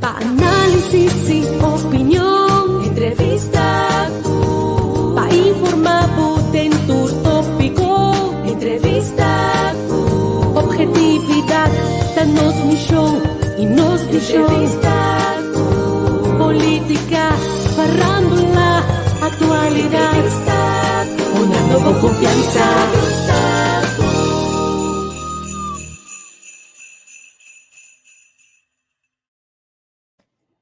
Análisis y opinión, entrevista para informar en tu tópico, entrevista objetividad, danos misión y nos entrevista política, farándula, actualidad, una nueva confianza.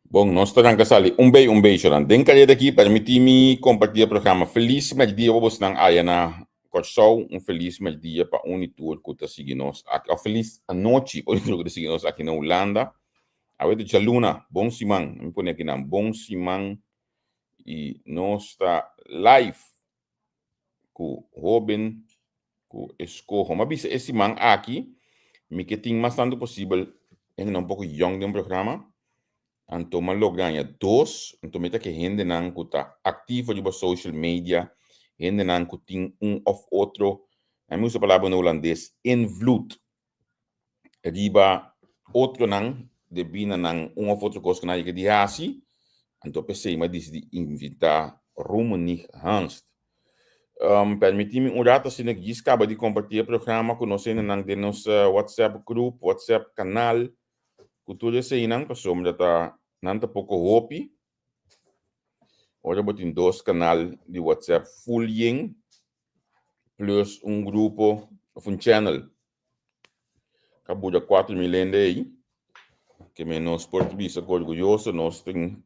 Bom, nós estamos casali beijo dan. Den kan je aqui permitir-me compartilhar o programa Feliz met dia vamos nang ayana Corsol, feliz met dia para unitur que está seguindo nós. Feliz a noite, unitur que está seguindo nós aqui na Holanda. A ver de Luna, bom simang, me põe aqui na bom simang e nós está live com Robin, com Escorro. Mas bisa esse simang aqui, me que tem mais tanto possível, ainda um pouco young de programa. Então, malo ganha dois, então meta que gente não está ativo de social media, gente não tem of outro, a minha palavra no holandês, invloed. Riba outro não, de bina não of outro coisa que não é que de assim, então pensei, mas diz de invitar rumo nicht hanst. Permitir-me rato se que diz acaba de compartilhar o programa com nós ainda de nosso WhatsApp grupo, WhatsApp canal. Cultura se inang pasom data nanta pouco hopi. Ora botin dois canal de WhatsApp full ying plus grupo of channel. Cabo de 4 milende aí. Que menos português orgulhoso nós tem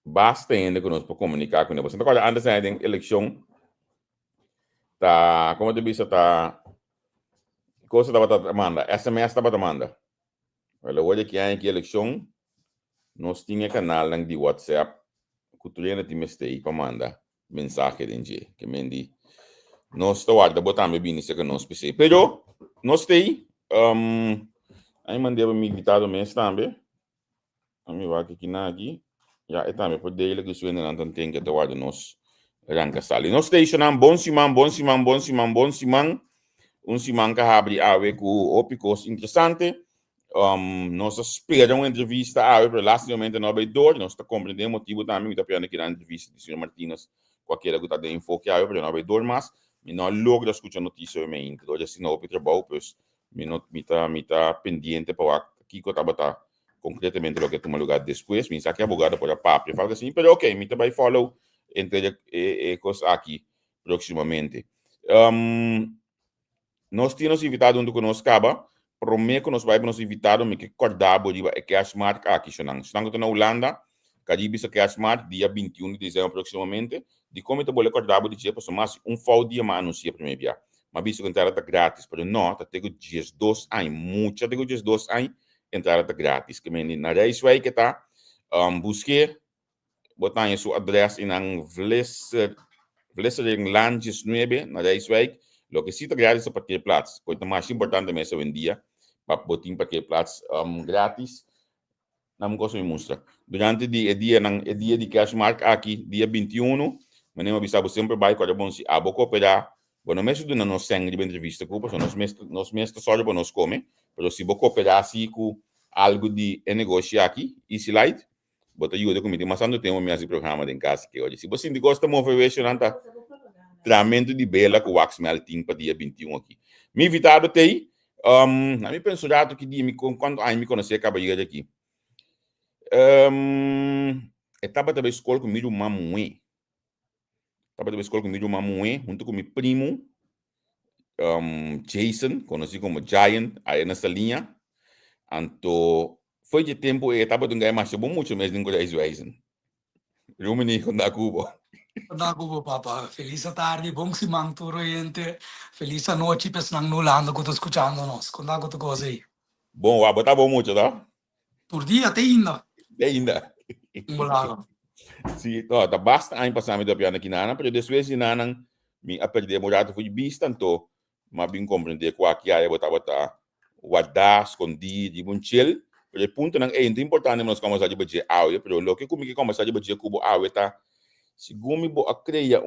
basta ainda que nós para comunicar com eles. Então agora antes da eleição tá como te bisa tá coisa da manda, SMS da manda. Olha, hoje que há aqui eleição, nós tínhamos canal de WhatsApp, que tu ainda tínhamos para mandar mensagem de gente, que mendi, nós estamos guardando, botamos bem isso que nós pensei. Pero, nós temos, aí mandei para me invitado mesmo também, a mim vai aqui na aqui, já é também, por daí que suena não tem que te guardar nós, ranca sali. Nós temos um bom simang, que abre a ver com opicos interessante. Nós esperamos uma entrevista para relacionamento no Abedor, nós estamos compreendendo o motivo também, está pegando aqui na entrevista do Sr. Martínez, qualquer que está de enfoque para o Abedor, mas não logra escutar notícia me então, assim não o trabalho, pois me está pendente para aqui que estava concretamente o que toma lugar depois, me está aqui abogado para a papia, fala assim, mas ok, me vai follow entre coisas aqui proximamente. Nós tínhamos invitado um do que nós acaba. Prometo que nós vamos invitar a que acordar que a Smart aqui estamos na Holanda, Caribe que a Smart dia 21 de dezembro aproximadamente, de como te vou acordar de dia para mais fall dia mas anuncia primeiro dia. Mas isso que entrada tá grátis, mas não, tá tego dias 2 anos, muita tego dias 2 anos, entrada tá grátis. Que me na reis vai que tá busque botar em sua adressa em Vlessering Langes 9 na reis vai, lo que sí tá grátis para ter plaats, coisa mais importante mesmo hoje em dia. Para botar para plaats grátis, não gosto de mostrar. Durante o dia de Cashmark aqui, dia 21, mas não avisava sempre vai quando bom se abo cooperar. Bueno, mesmo do não sangue de entrevista com nós mesmos só para nós comer, mas se vou cooperar assim com algo de negócio aqui, easy light, bota ajuda comigo, mas não tem mais programa em casa que hoje. Se você não gosta de mover nanta tratamento de bela com o Waxmel Team para dia 21 aqui. Me invitado tem a mim penso rato que dia quando ai me conhecer acaba de chegar aqui. Estava também escola comigo mamãe. Estava também escola comigo mamãe, junto com meu primo Jason, conhecido como Giant, aí nessa linha. Então, foi de tempo eu estava dando mais bom muito mesmo com o Jason. Rumini com da Cuba. Da Cuba, papá. Feliz tarde, bom simang tu oriente. Feliz noite, pessoal no Holanda que está escutando nós. Conta com tu coisa aí. Bom, tá bom muito, tá? Por dia até ainda. Ainda. Molado. Sim, no, tá basta ano passado da piana kinana, pero depois inanang mi a perder morado foi bistanto, mas bem compreender que aqui aí bota guardar, escondido, de bom chill. Pero o ponto é muito importante nós começar a dizer áudio, pero lo que comigo começar a dizer cubo áudio tá, se gumi bo a criar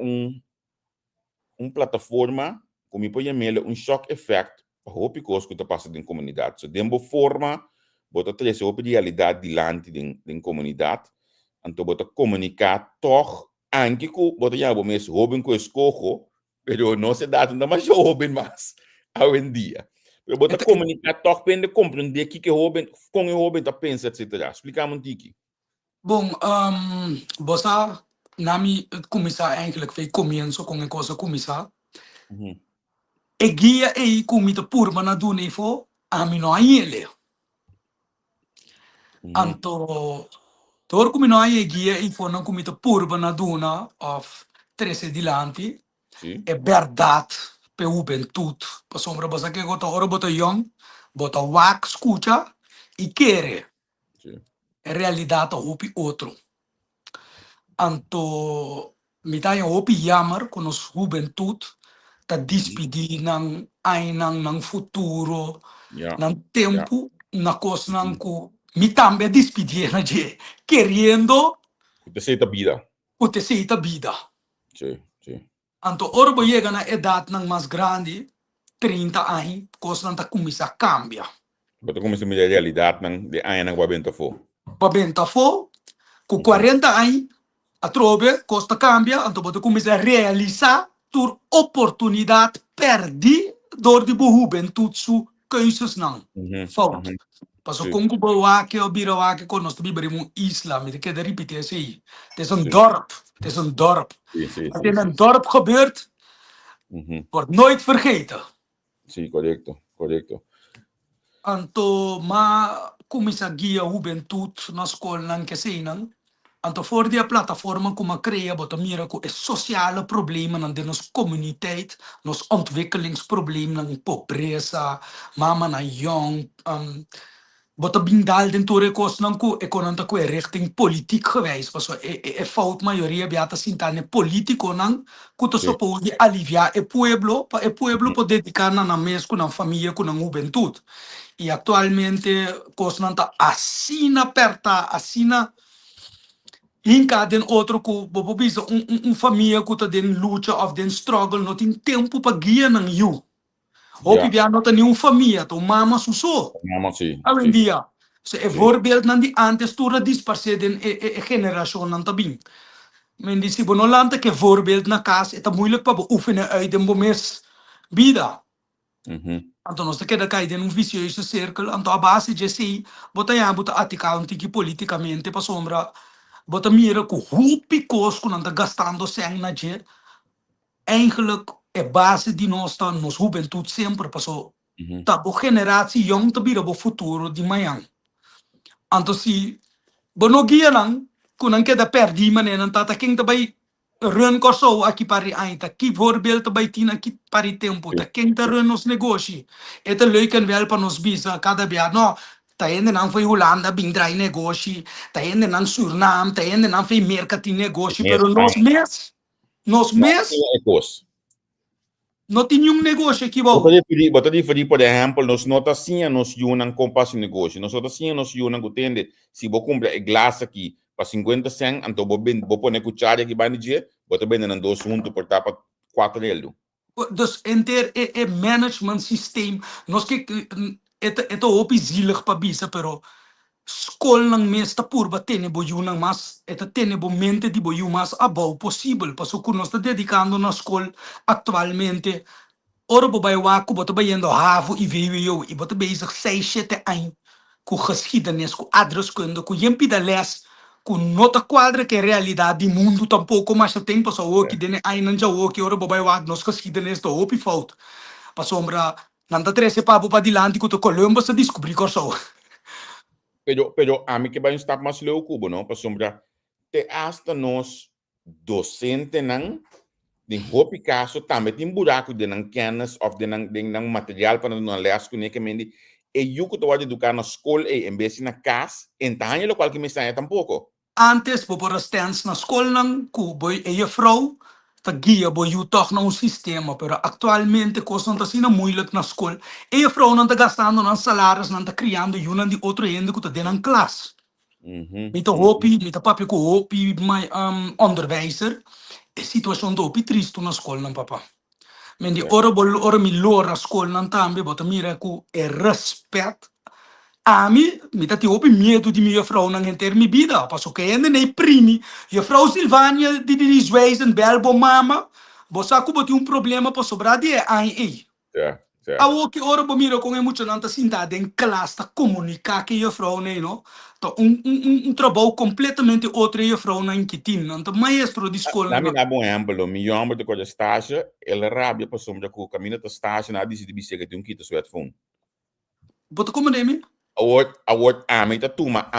plataforma, como pode mele shock effect, hope coisa que tá passando em comunidade. So dembo forma, bota trazer a realidade dilante din comunidade. Então, bota comunicar toch, anche que bota já mes jovem que escojo, pero não se dá ainda mais jovem mais hoje em dia. Pero bota comunicar toch, pende compreender que jovem, com o jovem tá pensa, etc. Explicamos um tiki. Bom, bossa, nami começar eigenlijk foi comienzo com a coisa começar. E guia e comida purma na do nível, a mim não é ele. Anto, tor come noi e guia e for non comita purba na duna of 13 dilanti Sim. e verdad pe uben tut. Pa sombra basa que gota ora bota young, bota wak escucha e quere. Sim. E realidade hopi outro. Anto mi dai hopi jammer con os juventud ta dispidi nang ai nang futuro, Ja. nang tempo, na cos nang ku mi tambe dispidi na je, querendo Você aceita a vida. pute seita vida. Sim, sim. Anto orbo chega na edad nang mas grande, 30 anos, cos nang ta kumisa cambia. Bota como se me a realidade de aí na guabenta for. Babenta fo, com 40 anos, a trobe, costa cambia, anto bota kumisa realizar tur oportunidade perdi door de juventud su keuzes nang. Fout. Paso com o Bawake ou Birawake con nós também um isla, me quer repetir assim. Het is een dorp, het is een dorp. Wat in een dorp gebeurt, wordt nooit vergeten. Sim, correto, correto. Anto ma kumisa guia juventud na school nang kesenang, anto voor die plataforma kuma crea bota mira ko sociale problemen nan de nos comuniteit, nos ontwikkelingsprobleem nang pobreza, mama na jong, bota bindal den tore kos nang ku ekonanta ku richting politiek geweest was fout maioria beata sintane politico nang ku to sopo di aliviar e pueblo po dedicar na mes ku na família ku na juventud. E atualmente kos nanta assina perta assina hinka den outro ku bobo bisa família ku ta den luta of den struggle no tin tempo pa guia nang you. Hopi bia nota nenhum família, to mama suso. Mama sim. Hoje em dia, se é voorbeeld nan die antes toera disparse den generatie nan tabin. Men die si bonolante que voorbeeld na casa, é moeilijk para beoefenen uit den bomes vida. Então nós queda cair den vicioso cirkel, então a base de si, bota ya bota aticante que politicamente pa sombra, bota mira ku hopi kos ku nanda gastando sang na je. Eigenlijk é base de nós tá nos juventude sempre passou tá bo generatie jong te bira bo futuro de manhã. Então se bono guia não kunang keda perdi manen nan tata king tabay run corso aqui pari ainda que voorbeeld tabay tina aqui pari tempo ta king ta run nos negócio eta leuken wel para nos bisa cada dia no ta ende nan foi Holanda bing drai negócio ta ende nan Suriname ta ende nan foi mercatin negócio pero nos mes não tinha negócio aqui bom. Bota diferir, por exemplo, nós não assim nos unam com passo negócio, nós assim nos unam com tende, se vou comprar a glass aqui para 50 cent, então vou pôr cuchara aqui para dizer, bota bem na 2 junto por tapa 4 euro. Dus enter management systeem, nós que é opi zielig para bisa, pero school nang mesta purba tene boyu nang mas eta tene bo mente di boyu mas abau possível paso que nós está dedicando na school atualmente ora bo bai waku bota bayendo havo e veio eu e bota bezig 6 7 anos com geschiedenis com adreskunde com yempi da les com nota quadra que é realidade do mundo tampouco mas tem paso o que dene ai nan já o que ora bo bai wak nos geschiedenis do opi fout paso ombra nanda 13 papo pa dilante com to Colombo se descobrir corso. Pero a mim que vai estar mais leu cubo, não? Para sombra, te hasta nós docente não, de hopi caso também tem buraco de não kennis of de não material para não ler as coisas que me e eu que estou a educar na escola e em vez na casa, então ele qualquer me sai tampouco. Antes, bo por stance na school nang ku boy e je vrouw, ta guia boy you toch na un sistema, pero actualmente coisa não tá sendo moeilijk na school. E je vrouw não tá gastando na salários, não tá criando you nan die outro ende ku tá dentro classe. Met de hopi, met de papi ku hopi, my onderwijzer, e situação do hopi triste na school nan papa. Men die ora mi lora school nan tambe, bota mira ku e respect. Ami, mi tati hopi medo di mia vrouw nang enter mi vida. Paso que ende nei primi. Je vrouw Silvania di zwijzen belbo mama. Bosa ku boti problema pa sobra di e ai ei. Ja, ja. Awo ki ora bo miro kung mucho nanta sinta den klas ta comunica que je vrouw nee no. To un trabalho completamente outro je vrouw na inquitin. Nanta maestro di school. Na minha bom exemplo, mi jammer de coisa estágio, ele rabia pa sombra ku caminho ta estágio na disi de bisega de kita swet phone. Bota como demi? Award ami ta tuma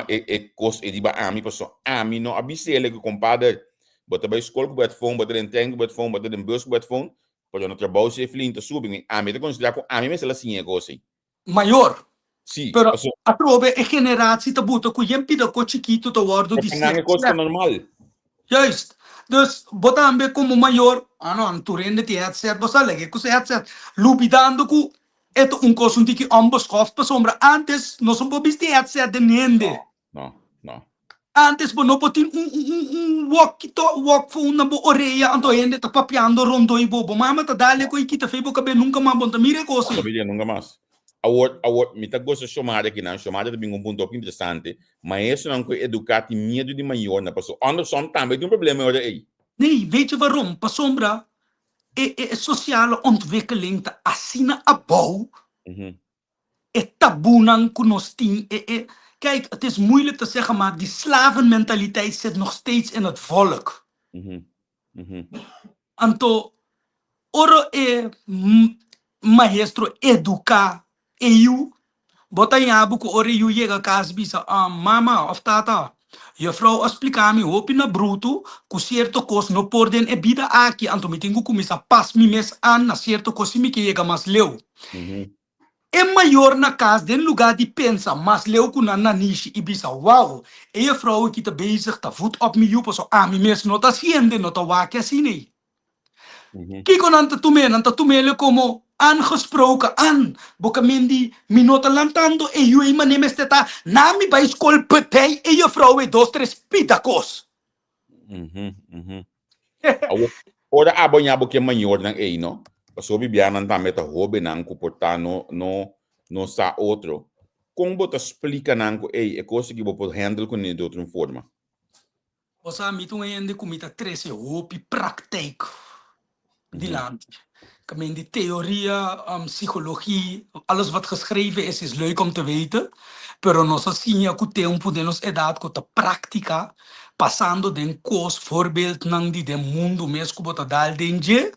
e kos e di ba ami pa so ami no abisele que compadre bota ba escola com phone bota den tank com phone bota den bus com phone pa jo no trabalho se flinta subi ami te considera com ami mas ela sim é gosi Maior. sim Pero paso a prove é generatie te boete ku jem pida ko chiquito te worden di é coisa normal. Juist. Dus botambe como maior, ano turende ti headset bosa lege ku se headset lupidando ku eto un coso tiki ambos cof pa sombra antes no son bobis ti headset de nende. No. Antes bo no potin walk phone na bo oreia anto ende ta papiando rondo i bobo mama ta dale ko ikita febo kabe nunca ma bonta mire coso. Sabia nunca mais. Award mi ta gosto chamada aqui na chamada de um ponto interessante, mas isso não que educar ti medo de maior na pessoa. Anderson também tem problema hoje aí. Nee, weet je waarom? Pa sombra sociale ontwikkeling te assina abou. Taboe kunosting. Kijk, het is moeilijk te zeggen, maar die slavenmentaliteit zit nog steeds in het volk. Anto, oro maestro educa, eu, bota yabu ko ore you yega kasbisa, mama of tata. Je vrouw explica mi hopi na bruto, ku cierto cos no porden e bida aqui, anto mi tengo kumisa pas mi mes an na cierto cos mi que yega mas leu. É maior na casa den lugar de pensa, mas leu ku na nishi ibisa, wow, e je vrouw ki te bezig, ta voet op mi jupo, so mi mes no ta siende, no ta wake asine. Kiko nanta tumele como aangesproken aan. Bokamendi minota lantando e yu ima nemesteta nami bij school petei e je vrouw e dos tres pitacos. Ora abonya boke maior nang ei no. Paso bibianan ta meta hobe nang comportar no sa outro. Como bota explica nang ko ei e coisa que bo handle com de outra forma. Osa mitu ende kumita 13 hopi praktijk. Die land. Ik meen die theorie, psychologie, alles wat geschreven is leuk om te weten. Pero nos asinha ku tempo de nos edad ku ta práctica, passando den cos voorbeeld nang di den mundo mesco bota dal denje,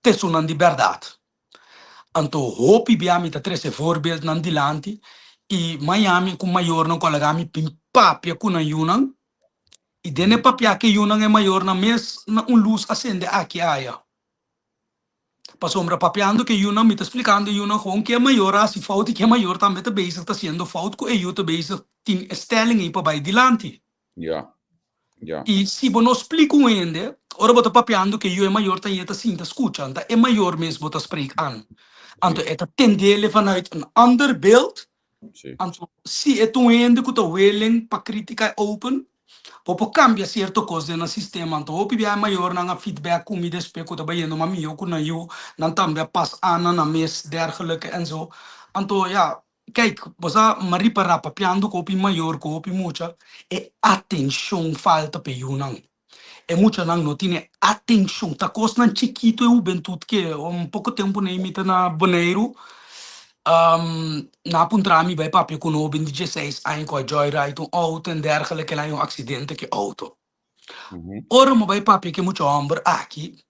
te sunan di verdade. Anto hopi biami ta trese voorbeeld nang di lanti, i Miami ku maior no kolagami pin papia ku na yunang, i dene papia ke yunang e maior na mes na un luz ascende aqui aya. Pasombra papiando que Yuna me está explicando Yuna gewoon que é maior assim fout que é maior também tá bezig tá sendo fout que eu tá bezig tem stelling aí para vai dilante. Ja. E se você não explica ainda, ora bota papiando que eu é maior tá tá sim tá escutando, é maior mesmo tá spreek aan. Anto é tá tendele vanuit een ander beeld. Anto se é tu ainda que tá willing para criticar open. Popo cambia certo cose na sistema, anto hopi bia maior na feedback ku mi despeku da bayendo mami yo ku na you, dan tambia pas ana na mes dergelijke en zo. Anto ja, kijk, bosa maripara papiando ko hopi maior ko hopi mucha e attention falta pe yunang. E mucha nang no tiene attention, ta cos nan chiquito e ubentut que pouco tempo ne imita na boneiro. Na puntrami bij papi kon op in 16 aan ko joyride een auto en dergelijke en een accidente ke auto. Ora mo bij papi que muito amber aqui.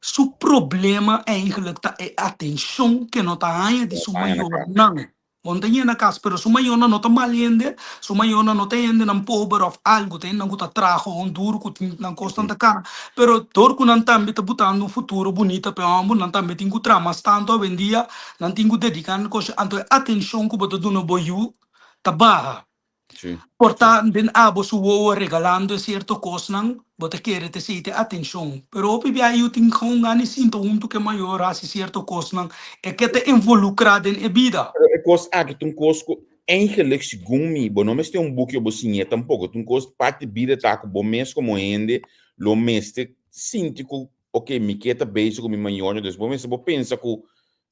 Su problema eigenlijk ta e attention que no ta aya di su maior nang. Want dan na kas pero su maior no ta malende, su maior no ta ende nan pober of algo ten nan guta trago on duro ku nan constante cara. Pero dor ku nan tambe ta butando un futuro bonito pe ambo nan tambe tingu trama tanto vendia nan tingu dedican cos anto attention ku boto duno boyu ta baha. Sim. Portanto, den abo su wo regalando certo cosnan, bota querer te se te atenção. Pero opi bia eu tenho que ngani sinto que maior assim certo cosnan é que te involucrado em vida. Ik was eigenlijk een kost eigenlijk segumi, bo não meste um boekje bo sinye tampouco, um kost parte bida taco bo mes como ende, lo meste sinti ku ok, mi queta bezig com mi manhonho, dus bo meste bo pensa ku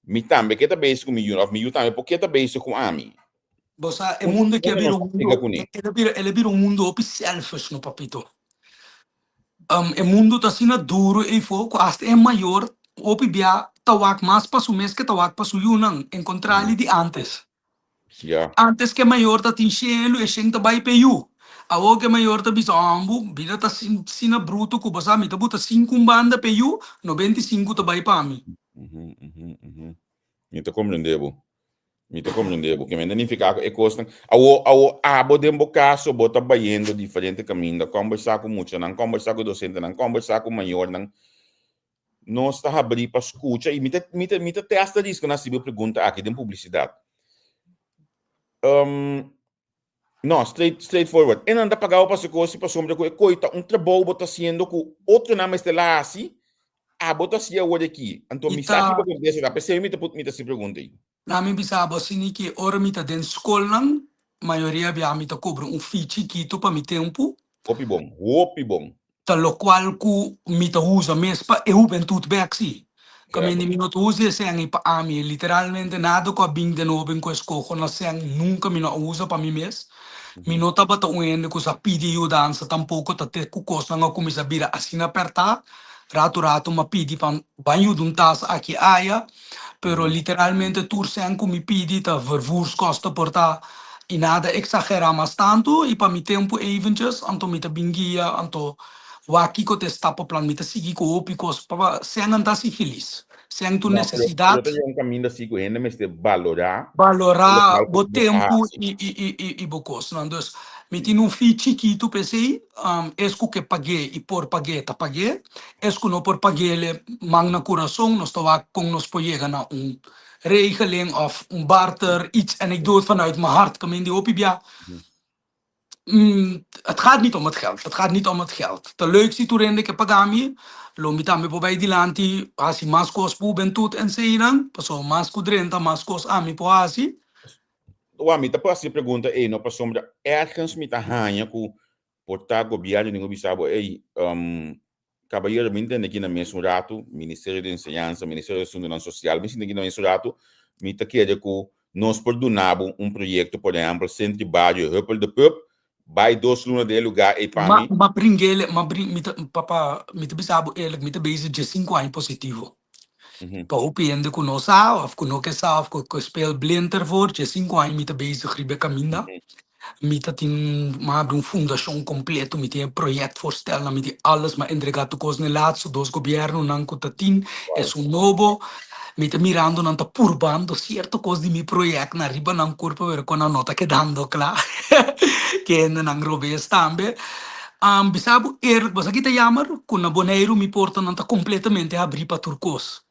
mi tambe queta bezig com mi yun, of mi yun tambe po queta bezig com ami. Bosa é mundo que vira um Fica mundo, com ele. ele vira um mundo opi selfish no papito. É mundo tá sendo duro e foco, hasta é maior, opi bia tawak mas pa su mes que tawak pa su yunang, encontrar ali de antes. Ja. Antes que maior tá tinchelo e gente vai pe yu. A o que maior tá bisa ambu, vida tá sina bruto ku basa mi tá buta 5 banda pe yu, 95 tá vai pa mi. Mi te compreendebo. Mi te compreendebo. Que me identificar com e costa. Awo abo dembo caso bota bayendo diferente caminho, conversar com mucho, não conversar com docente, não conversar com maior, não não está abrir para escuta e me testa isso que nós tive pergunta aqui de publicidade. Não, straightforward. E não dá pagar para se coisa para sombra com coita trabalho bota sendo com outro nome estelar assim, a bota se a hora aqui. Então me sabe para acontecer, a pessoa me se pergunta aí. Na mi bisa bosini que ora mi tá den school nang, maioria bia mi tá cobra fichi quito pa mi tempo. Hopi bom. Ta lo qual ku mi ta usa mespa e juventud bexi. Come ni minuto usa se angi pa ami, literalmente nada ko bing de novo em questo con la se nunca mi no usa pa mi mes. Mi nota bata uende ku sa pidi yu dança tampouco ta te ku costa nga ku mi sabira asina aperta. Rato ma pidi pan banho dun tas aqui aia, pero literalmente tur se anku mi pidi ta vervoerskosten porta e nada exagera mas tanto e pa mi tempo eventjes anto mi ta bingia anto waki ko te stapa plan mi ta sigi ko opikos pa se anta si feliz se tu necessidade eu tenho caminho assim com ele mas de valorar bo tempo e bo cos não dus mi tin un fi chiquito pensei esco que paguei e por paguei ta paguei esco no por paguei le magna coração nos tava com nos pojega na regeling of barter iets en ik doe het vanuit mijn hart kom in die opibia het gaat niet om het geld. Het gaat niet om het geld. De leukste toerende que pagami, lo mitame po bij die lanti, asi maskos pu bentut en seinan, paso masco drenta, maskos ami po asi. O ami, tá se pergunta aí, não para sombra, ergens me tá ranha com portar governo ninguém bisabo, ei, cabalheiro me entende aqui na mesmo rato, Ministério de Enseñança, Ministério de Seguridade Social, me entende aqui na mesmo rato, me tá querendo que nós perdonamos projeto, por exemplo, Centro Barrio, Huppel de Pup, bij 2 lunas de lugar e para mim. Ma bringele, papa, mi te bisabo eerlijk, mi te bezig de 5 anos positivo. Pa upiende ku no sa, of ku no ke sa, of ku speel blinter voor, de 5 anos mi te bezig ribe caminda. Mi te tin, ma abri fundação completo, mi te project voorstellen, mi te alles, ma entregato cos ne laatste, dos governo, nan ku te tin, es un novo. Mi te mirando nanta purbando cierto cos di mi proyecto na riba nan curva ver con una nota quedando klar que nan robe stambe bisabu basa kita jammer kuna boneiro mi porta nanta completamente abri pa turcos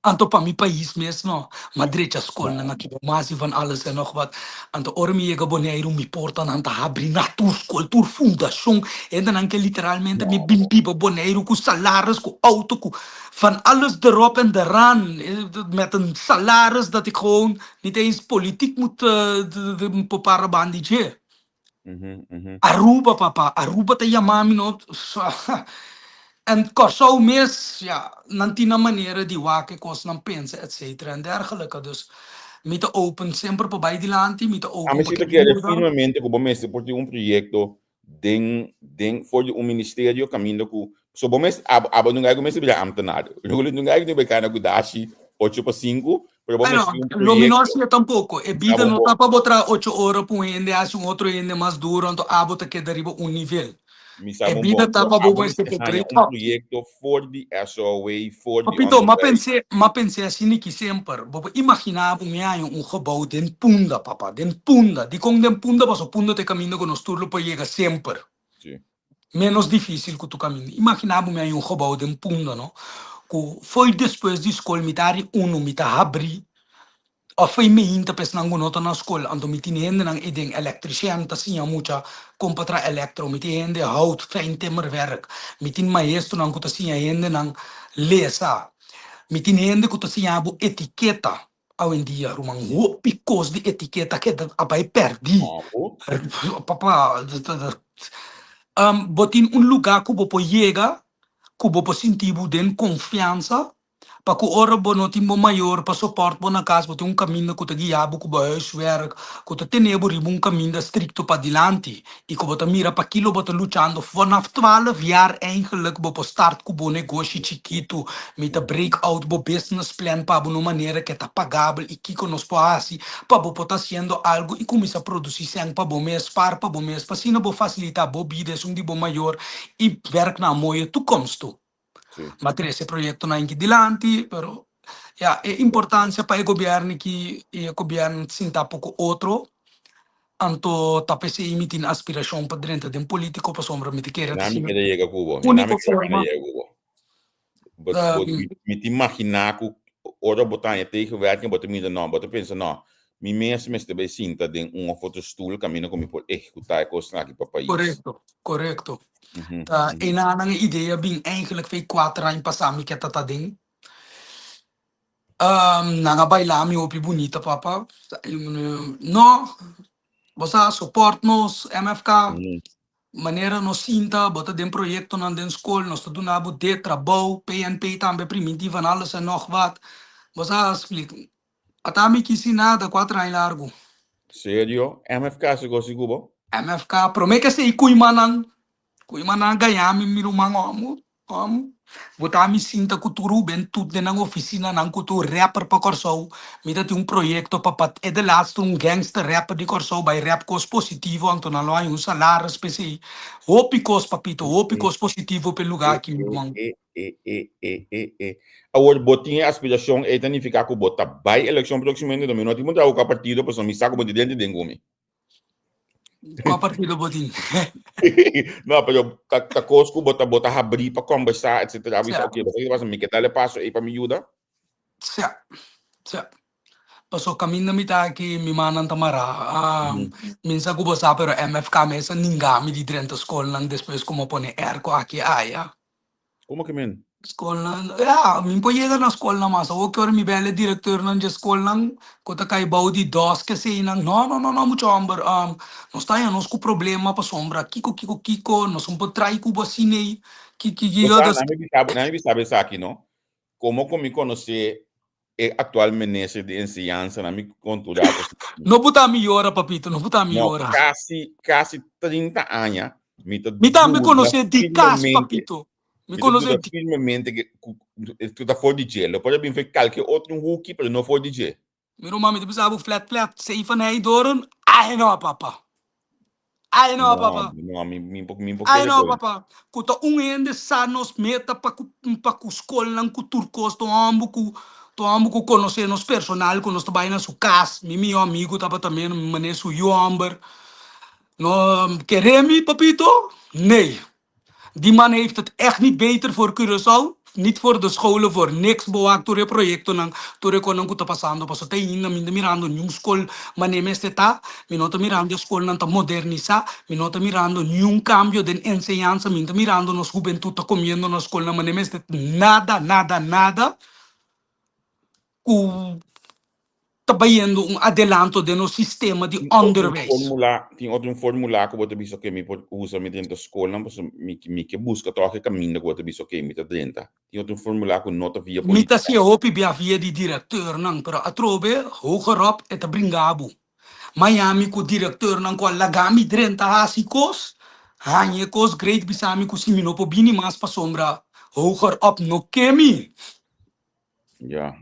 anto pa mi país mes no Madrid school na ki masi van alles en nog wat anto ormi ega boneiro mi porta nanta abri na tur school tur fundação en dan anke literalmente mi bimpi pa boneiro ku salaris ku auto ku van alles erop en eraan met een salaris dat ik gewoon niet eens politiek moet popara bandije. Aruba papa, Aruba te yamami no. En corso mes, ja, nantina manieren die waken kost dan pensen, et cetera en dergelijke. Dus met de open, sempre por bij die lanti, met de open. A me siento que definitivamente como mes por proyecto voor de ministerio caminho com so bom mês abo não ganha começa a virar ambtenário não ganha nem bacana com dashi 8/5 pero bom mês lo menor é tampouco e vida não tá para botar 8 horas para ende assim outro ende mais duro então abo te queda riba nível e vida tá para bom esse projeto for the SOA for papito mas pensei assim que sempre vou imaginar gebouw den punda papa den punda di com den punda passo punda te caminho com nos turlo para chegar sempre menos difícil que tu caminho imaginava gebouw den punda no que foi depois de escola militar me tá abrir Of ay mahinta pes nang gunoto na school, anto mitinende ng ideng elektricien, ta siya mucha kompatra elektro, mitinende hout, fijn timmerwerk, mitin maestro nang kuta siya hende ng lesa, mitinende kuta siya bu etiketa, awin dia rumang picos di etiketa que abay perdi. Oh, Papa, botin un lugar kubo po llega, kubo po sintibu den confiança, pa ku ora bo no timbo maior, pa support bo na casa, botin un caminho ku tagiabo ku ba huiswerk, ku ta tenebo ribun caminho stricto pa dilanti, e ku bota mira pa kilo bota luchando, vanaf 12 jaar eigenlijk bo po start ku bo negócio chiquito, met a breakout bo business plan pa bo no maneira que tá pagável e kiko nos po asi, pa bo po tá haciendo algo e começa a produzir sang pa bo mes par pa bo mes, pa sino bo facilitar bo bides um di bo maior e werk na mooie toekomst toe. sim. Materi esse progetto na inchi dilanti, però ja, è importanza per i governi che i governi sinta poco altro, anto tapese imitin aspiração para dentro de um político para sombra me queira Nami assim. kaya yega kubo. Única Nami kaya forma, yega kubo. But me te imaginar que ora botar em tegenwerking, botar me não, botar pensa não. Mi mesmo este bij sinta den uma fotostoel caminho como por executar coisas aqui para país. corretto. E na nang ideia bing eigenlijk fei 4 anni passami che tata ding. Nanga bailami opi bonita papa. No, bosa support nos MFK. Maneira nos sinta, bota den proyecto nan den school, nos doen abu de trabalho, PNP também primitivo en alles en nog wat. Bosa explica. Atami kisi nada 4 anni largo. Sério? MFK se gosta de Cuba? MFK promete se ikuimanang gayami mirumang botami sinta kuturu ben tut de nang oficina nang kutu rapper pa Corsou, mida ti un proyecto papat e de laatste un gangster rapper di Corsou by rap cos positivo anto na lo un salário spesi hopicos papito hopicos positivo pel lugar aqui mirumang. Agora botinha aspiração é tanificar que bota by eleição proximamente do minuto e mudar o partido para me saco de dentro de engome. Qual partido botin? Não, pero tá cosco bota abrir para conversar, etc. Avisa, ok, você vai me que dá passo aí para me ajudar? Sia. Paso caminho mi ta que mi manan tamara. Minsa ko bosa pero MFK mesa ningami di drento school nang depois como pone erco aqui aya. Como que men? School ja, min po llegar na school na masa. O que ora mi belle director nang de school nang kota kay baudi dos que sei nang no mucho amber nos tá nos com problema pa sombra kiko nos um po trai ku bosine que Não sabe isso aqui, não? Como me conhecer atualmente de ensinança na minha cultura. No puta mi ora papito, no puta mi ora. Quase 30 anos. Me também conhecer de casa papito. Me conhecer firmemente que tu tá fora de gelo. Pode bem ver qualquer outro rookie, mas não fora de gelo. Miro mami, tu pensava flat, sei van hij doren. Ai no papa. Ai no papa. No, mi Ai no papa. Kuta ende sanos meta pa ku skol nang ku turcos to ambu ku conhecer nos personal, ku nos trabalha na sua casa. Mi amigo tava também mané su amber. No queremi papito? Nee. Die man heeft het echt niet beter voor Curaçao. Niet voor de scholen, voor niks bewaakt door je projecten. Door je koning kuta passando. Paso te ina minda mirando new school. Manem este ta. Minota mirando school nanta moderniza. Minota mirando new cambio de enseñanza. Minda mirando nos juventud ta comiendo na school. Manem este nada. Trabalhando adelanto de no sistema de onderwijs. Tem outro formulário que você bisa que me usa me dentro da escola, mas me que busca toque caminho que você bisa que me tá dentro. Tem outro formulário que nota via política. Mita se hopi via di direteur nang pero atrobe hogerop et bringabu. Miami ku direteur nang ko lagami drenta hasikos. Hanye kos great bisami ku simino po bini mas pa sombra. Hoger op no kemi. Ja.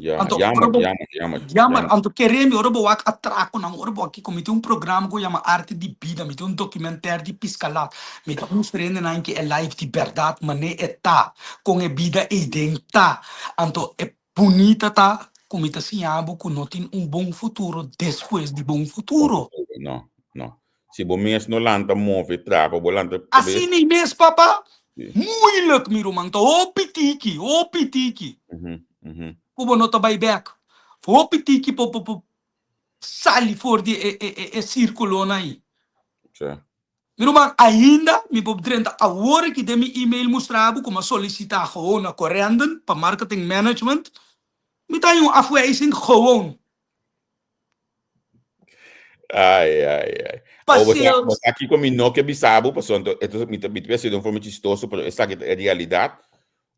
Jammer, anto queremos orbo wak atraco nang orbo aqui comiti programa que chama Arte de Vida, meti documentaire de Piscalat, meti frienden na que é live de verdade, mané eta, com a vida e denta, anto é bonita tá, comita assim abo que não tem bom futuro depois de bom futuro. No. Se bom mês no lanta move trapo, bolanta. Assim nem mês papa, moeilijk miro man, to opitiki. Kubo no tabay back. Hopi tiki po sali for di círculo na aí. Sim. Miruman ainda me pop drenta a hora que de mi email mostrava como solicitar gewoon na correnden para marketing management. Me tá um afwijzing gewoon. Ai. Para Ou você sales. aqui comigo que bisabo, pessoal, então me tem sido um forma chistoso, pero essa que é a realidade.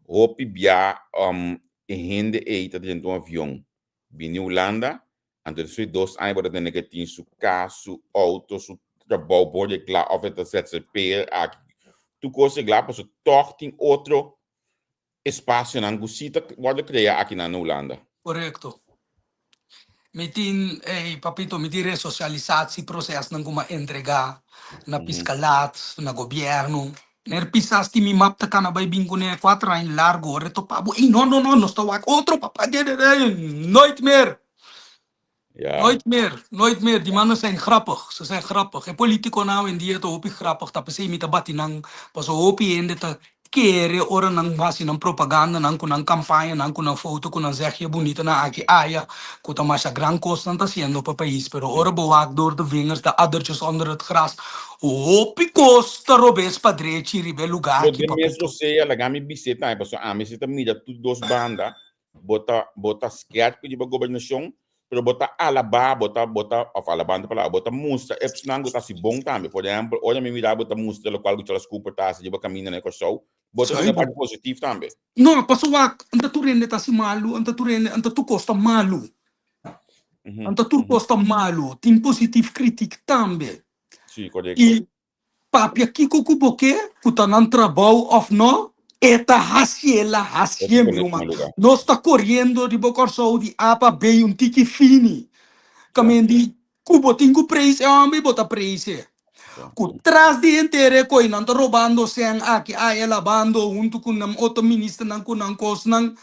Hopi bia hende eita dentro de avião. Bini Holanda, então sui 2 anos para ter que ter su carro, auto, su trabalho, pode lá, of het ZZP, aqui. Tu consegue lá, para toch tem outro espaço na Angusita, pode criar aqui na Holanda. Correcto. Metin, papito, metin resocialisatieproces ng kuma entrega na piskalat, na gobyerno. Nerpisas ti mi map ta ka na bay bingo ne 4 anos largo, reto pabo, no, está wak outro, papa, nooit meer. Ja. Nooit meer. Die mannen zijn grappig. Ze zijn grappig. En politico nou in die het hoop ik grappig. Tapos ay mitabati nang paso hoop in dit kere ora nang basi ng propaganda nang kunang kampanya nang kunang foto kunang zegje bonita na aki aya kuta masya gran kosten haciendo pa país. Pero ora bewak door de vingers de addertjes onder het gras. Hoop ik kosta robes padreci ribe lugar Pero ki de mesmo papito. sei, la gami biseta, aí pessoal, me sita mira tu 2 banda, bota scared pedi ba governação, pero bota alaba, bota of alabanda para bota mustra, é psinango tá se bom também, por exemplo, olha me mirar bota mustra, lo qual que elas culpa tá se de ba caminho na show, bota Sai na bom. parte positivo também. No, paso wak, anta tu rende ta si malu, anta tu costa malu. Anta tu costa malu, tin positiv kritik tambe. Sim, correto. E papia kiko kuboke, kutanan trabaho of no, eta hasiela, hasiem ruma. No está correndo de bocorso di apa bei un tiki fini. Kamendi kubo tingu preise, ambi bota preise. Ku tras di entere koi nanto robando sen aki ay labando junto con nam otto minister nang kunang kos nang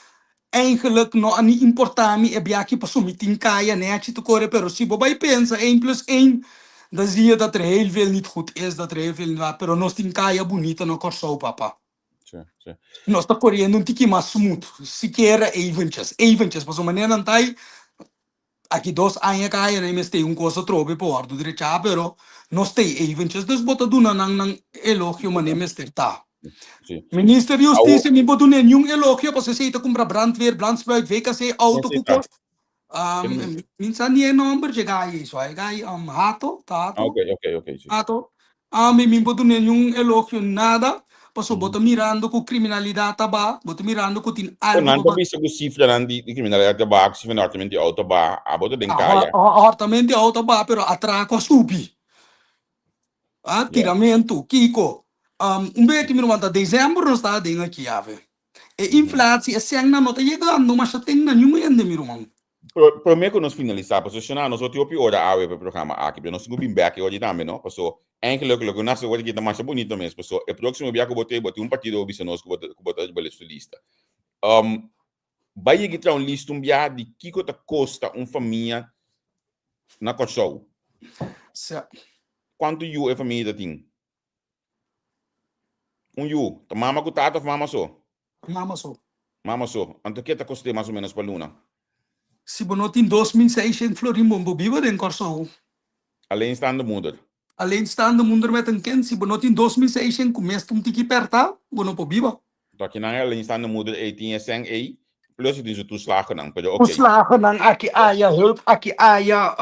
eigenlijk no ani importami e biaki pa sumiting kaya neatje te koren pero si bobay pensa 1 plus 1 dan zie je dat er heel veel niet goed is, dat er heel veel niet pero nos ting kaya bonita no corso papa. Sim. Nos está correndo um tiki mais smooth, sequer eventjes, pas uma nena antai aqui 2 anos kaya na meste um coisa trobe po ardo direita pero nos tem eventjes dus bota duna nang elogio mané mester ta. Sim. Minister de Justitie, mi bodo ne jong elogio, pas ze ita kumbra brandweer, brandspuit, VKC, auto kuko. Minsan nie number je gai, so ai gai hato, tato. Ok. Sim. Hato. Mi bodo ne jong elogio nada. Paso boto mirando com criminalidade ba, boto mirando com tin algo. Nando bisa ko cifra di criminalidade ba, cifra nortemente auto ba, aboto den kaya. Hortamente auto ba, pero atraco subi. Tiramento, Kiko. Beetje meer want dezembro não está dentro aqui, ave. E inflatie é sem na nota chegando, mas já tem na nenhuma ainda, meu irmão. Por mim que nós finalizar, porque senão nós outro hora ave para o programa aqui, nós vamos bem back hoje também, não? Porque eigenlijk lo que nós hoje que tá mais bonito mesmo, porque o próximo dia que botei partido obisa nós que botar de beleza lista. Vai que um lista dia de que tá custa família na show. Quanto é família tem? Ta mama ko tata of mama so? Mama so. Anto que tá custa mais ou menos para luna? Se bonotin 2.600 florin bombo biba den corso. Alleenstaande moeder. Alleenstaande moeder met een kind, se bonotin 2.600 começa tiki perta, bono po biba. Dat je na alleenstaande moeder 18 seng plus het is toeslagen dan. Toeslagen dan aki aya hulp, aki aya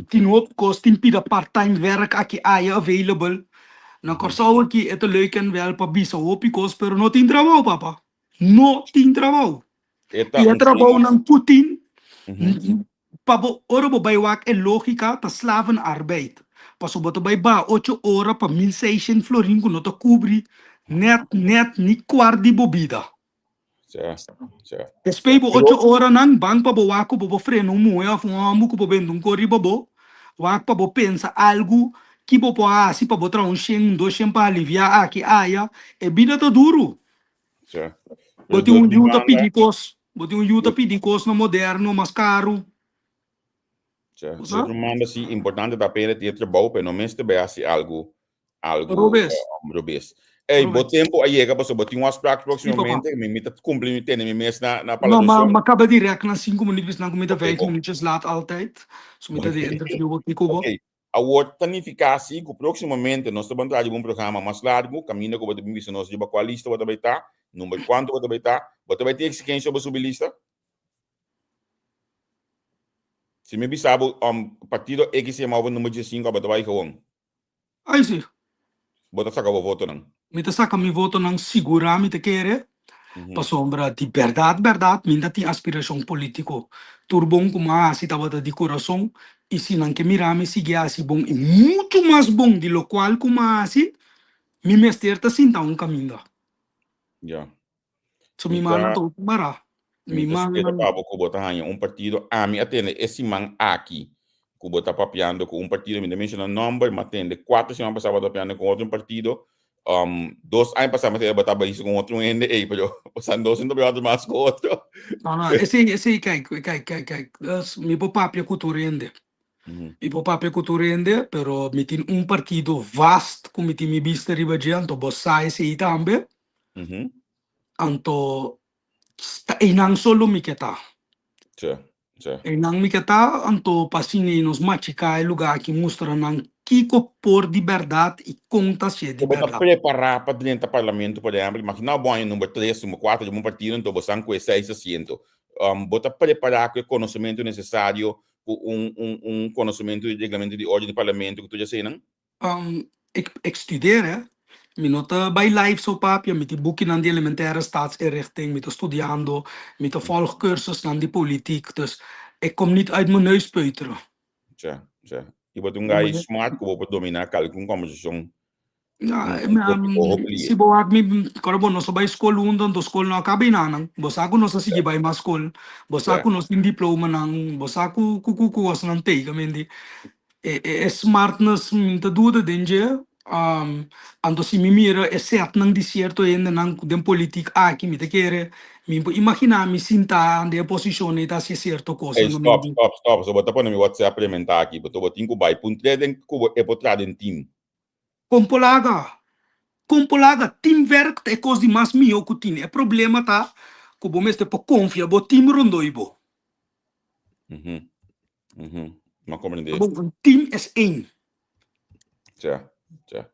tin hoop kost tin pida part-time werk, aki aya available. Na corso aqui é leuk en wel pa bisa hopi kost, pero no tin trabajo papa. No tin trabajo. E trabajo ng Putin. Pabo oro bij wak en logica ta slavenarbeid. Paso boto bij ba 8 ora pa 1.600 florin kuno to cubri net ni quardi bobida. Despebo 8 ora nang bang pa bo wako bo freno muya fuamu ko bo bendung ko ribobo. Wak pa bo pensa algo que bo si pa bo tra un shen do shen pa aliviar aqui aya e bida to duro. Boti un yuta pidicos no moderno mas caro. Manda si importante da pena ter trabalho, pero no mesmo bem assim algo Robes. Robes. Ei, bom tempo aí, é capaz de botar umas práticas Sim, papá. proximamente, me meta cumprimento me mês na Não, paladução. mas acaba direto na 5 minutos, na comida Ok, 5 bom. minutos laat altijd. So, met de Ok. interview aqui com o Ok. A outra planificação, que proximamente nós estamos a um programa mais largo, caminho que eu vou ter nós de qual lista vai estar, número quanto vai estar, vai ter exigência sobre a lista. Se me bisabo, partido X se move número 5, vai gewoon. Aí sim, Bota sacar o voto não. me te saca mi voto não segurar, me te querer. Pa Uhum. sombra de verdade, minda tem aspiração político. Turbon como assim tava de coração, e se não que mirar me seguir assim bom, e muito mais bom de lo qual como assim, me mester tá sinta um caminho. Já. So mi mana Mita, to mara. Mi mita mana espera para o botar partido, a mim atende esse man aqui, que botar papiando com partido, me menciona number, mas atende 4 semanas passava papiando com outro partido, 2 anos passados eu botava isso com outro ende, e pero passando 2 anos mais com outro. Não, esse cai. Mi papá cultura ende. Uhum. Mi papá cultura ende, pero mi tin um partido vasto, como mi tin mi vista riba anto bossa esse aí também, Uhum. anto inang solo mi kita. Tja, tja. Nang mi kata anto pasini nos machika lugar que mostra nang kiko por de verdade e conta se de Eu vou verdade. preparar para dentro do parlamento, por exemplo, mas não bom número 3, número 4 de um partido, então você com 6 assentos. Vou preparar com o conhecimento necessário, com conhecimento de regulamento de ordem do parlamento, que tu já sei, não? Ik studeer hè. Mi nota bij live so papia, mi ti boeken aan die elementaire staatsinrichting, mi te studiando, mi te volg cursus aan die politiek. Dus ik kom niet uit mijn neus peuteren. Tja, tja. Je wordt een guy smart, que vou dominar calcul composição. Ja, Hopelijk. si bo ak mi karbo no so by school undon do school no kabi nanang bosa ko no sa sige by ma school bosa ko no sin diploma nang bosa ko kuku was nan te kamendi smartness minta duda denje ando si mi mira é certo nang di certo ainda nang den politik aqui mi te quere mi imagina mi sinta ande posizione da si certo cosa Hey, no stop, mendi stop, stop. So, bota para mi WhatsApp implementar aqui. Bota botar em Kubai. Puntre den kubo e potrà den team. compolaga teamwork é coisa de mais mio que tem é problema tá que bom este por confia bo team rondo ibo Mhm. Mhm. Ma compreender. bom um team é um Tja, tja.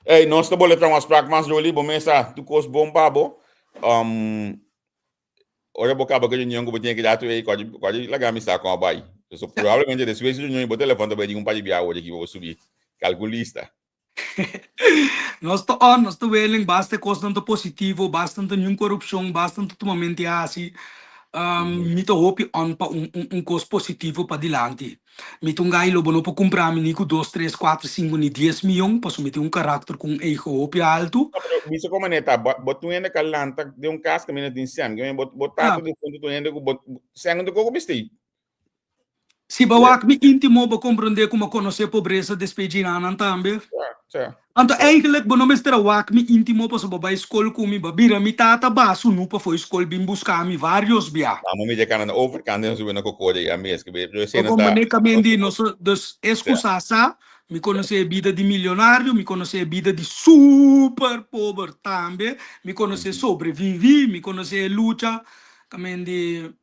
Hey, nós estamos bolando umas práticas ali, bom, mas tu cos bom babo. Ora boca boca de nenhum que tinha que dar tu aí, pode largar me saco com a bai. So, provavelmente desse vez de nenhum botar telefone também de pai de biao hoje que vou subir. Calculista. nós tô willing basta constante positivo bastante nenhum corrupção bastante totalmente assim me tô hope on pa coisa positivo para dilante me tô gai lo bono para comprar me nico 2, 3, 4, 5 ni 10 milhões para submeter carácter com ego hope alto Bisa como neta, bot tu ainda calanta de caso que me tem sem, que botar de fundo tu ainda bot sem do coco besti. se bawak me íntimo para compreender como conhecer pobreza despedida também Tja. Anto eigenlijk bono mestra wak mi intimo pa sa babay school kumi babira mi tata baso no pa foi school bim buscar mi vários bia. Vamos me decar na overkant en zo na kokode a mes que eu sei Eu não tá. comunicamente nos dos excusasa mi conhece a vida de milionário, mi conhece a vida de super pobre também, mi conhece sobreviver, mi conhece luta, kamendi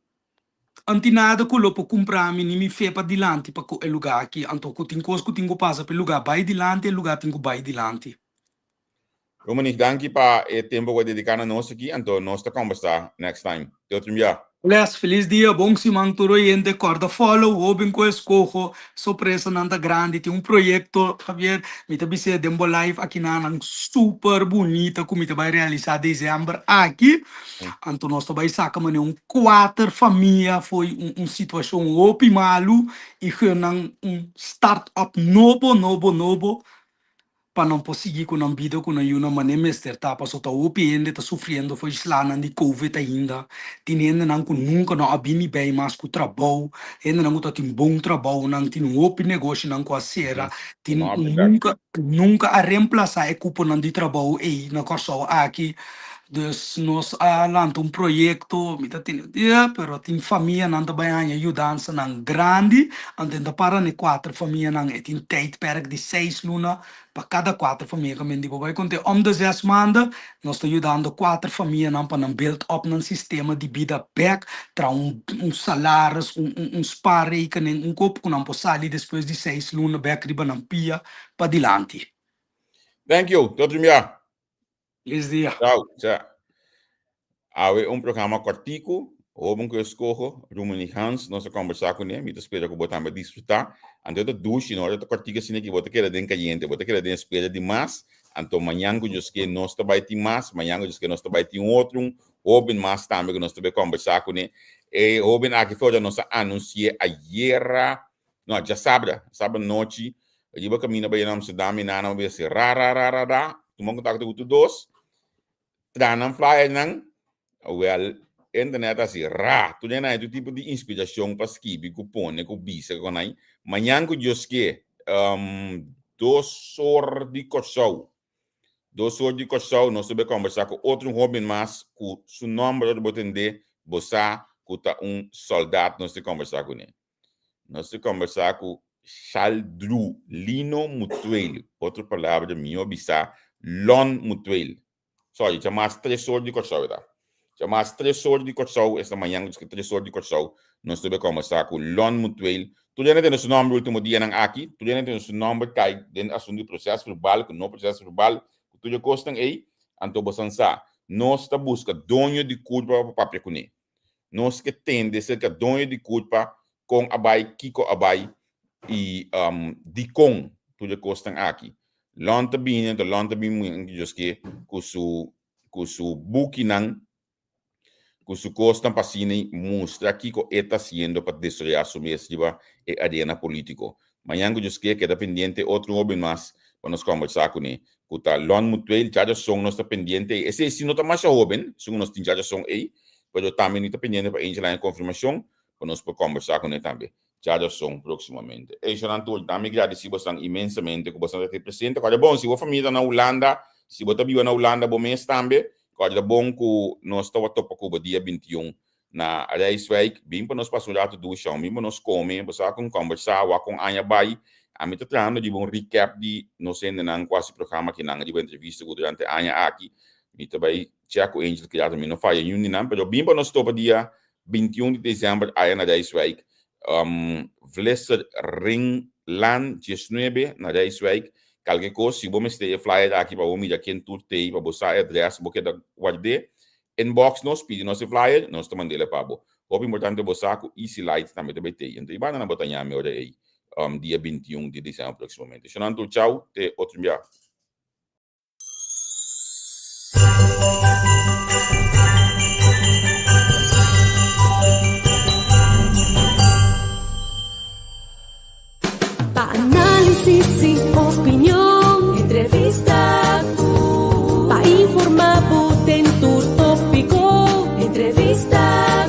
antinada ko lopo comprar mi ni mi fe pa dilante pa ko e lugar aqui, anto ko tingo passa pe lugar vai dilante, lugar tingo vai dilante. Romanik, danke pa e tempo que dedicar na nós aqui, então nós tá conversar next time. Teu trimia. Les, feliz dia, bom simang turo yende corda follow, hobin ko escojo, surpresa nanta grande, tem projeto, Javier, me tabi se dembo live aqui na nang super bonita, que me vai realizar dezembro aqui, anto nós vai saca mane quatro família, foi situação opi malu, e foi nang startup novo, para não conseguir com a vida com a uma maneira mestre tá passou tá o piende tá sofrendo foi slana de covid ainda tinendo não com nunca não abini bem mas com trabalho ainda não tá tem bom trabalho não tem um outro negócio não com a sera tem nunca a reemplaçar é cupo não de trabalho aí na coisa aqui Dus nós lançamos projeto, mita tem dia, pero tem família não também ajudança não grande, então para ne 4 famílias não tem tijdperk de 6 luna para cada 4 famílias que digo vai conter de 6 maanden, nós estamos ajudando 4 famílias não para não build up um sistema de vida back, tra salário, spaarrekening, koop que não pode sair depois de 6 luna back riba não pia para dilante. Thank you. Tot ziens. Feliz dia. Tchau. Tchau. Há um programa cortico, houve que eu escolho, Rumani Hans, nós conversar com ele, espero que você também desfrutar. Então, eu duche, não, eu cortico assim que você quer den caliente, você quer den espera demais. Então, amanhã que eu nós também tem mais, amanhã que nós também tem outro, houve mais também que nós também conversar com ele. E houve aqui fora nós anunciamos ayer, não, já sábado noite, eu ia caminhar para ir a Amsterdam e não vai ser tomar contato com todos. Tranam flyer nang well internet assim tu nem tu tipo de inspiração para escrever com pone com bisa com aí manhã que eu que 2 horas de corsau nós vamos conversar com outro homem mais com seu nome de botende bossa com soldado nós vamos conversar com ele nós vamos conversar com Chaldru Lino Mutuel outra palavra minha bisa Lon Mutuel. Sorry, chamadas 3 horas de corsau, tá? Chamadas 3 horas de corsau, esta manhã, 3 horas de corsau, nós temos que conversar com Lon Mutuel. Tu já não tem o seu nome no último dia aqui, tu já não tem o seu nome cai dentro do processo verbal, com no processo verbal, tu já gostam aí, então você sabe, nós estamos buscando dono de culpa para papel com ele. Nós que tende a ser que dono de culpa com abai, kiko abai e dicon, tu já gostam aqui. Lonta bine just que com su bukinan com su costa pasine mostra que co está haciendo para desarrollar su mesma e arena político. Mañana just que queda pendiente outro homem mais para nos conversar com ele. Kuta Lon Mutuel já são nós está pendiente. Esse se não está mais jovem, são nós tem já são aí, mas também está pendiente para a gente confirmação para nós poder conversar com ele também. Já são proximamente. E já não também agradecemos imensamente que você está presente. Agora bom, se você família na Holanda, se você vive na Holanda, bom mês também. Agora bom que nós estamos topa com o dia 21 na Rijswijk, bem para nós passar lá tudo chão, bem para nós comer, você com conversar, com Anya Bai, a mim tratando de um recap de nós ainda não quase programa que não de uma entrevista durante Anya aqui, me também check com Angel que já também não faz nenhum não, mas bem para nós topa dia 21 de dezembro aí na Rijswijk. Vleser Ringland 19 na Rijswijk. Qualquer coisa, se você tem flyer aqui para você, já quem tudo tem para você adresse, você quer guardar inbox nós pedi nosso flyer, nós estamos mandando para você. O importante é você com Easy Light também tem. Então, vai na botar minha hora aí, dia 21 de dezembro proximamente. Então, tchau, até outro dia. Análisis y opinión, entrevista para informar en tu tópico, entrevista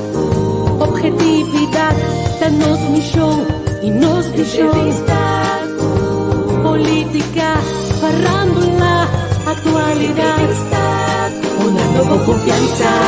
objetividad, danos misión y nos entrevista política, farándula, actualidad, una nueva confianza.